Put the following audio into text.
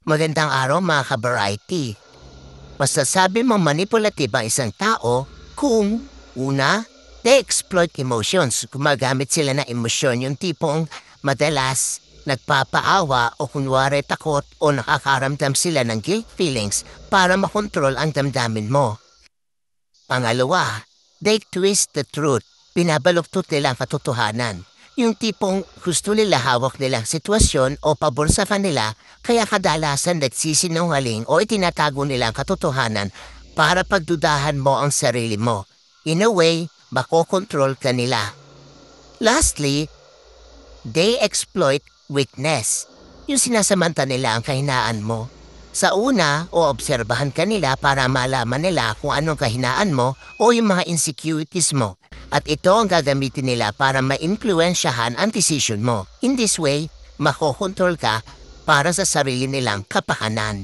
Magandang araw mga ka-variety. Masasabi mong manipulative ang isang tao kung, una, they exploit emotions. Gumagamit sila ng emosyon, yung tipong madalas nagpapaawa o kunwari takot o nakakaramdam sila ng guilt feelings para makontrol ang damdamin mo. Pangalawa, they twist the truth. Pinabaluktot nila ang katotohanan. Yung tipong gusto nila hawak nilang sitwasyon o pabor sa kanila, kaya kadalasan nagsisinungaling o itinatago nila ang katotohanan para pagdudahan mo ang sarili mo. In a way, makokontrol ka nila. Lastly, they exploit weakness. Yung sinasamanta nila ang kahinaan mo. Sa una, o obserbahan ka nila para malaman nila kung anong kahinaan mo o yung mga insecurities mo. At ito ang gagamitin nila para ma-influensyahan ang decision mo. In this way, makokontrol ka para sa sarili nilang kapakanan.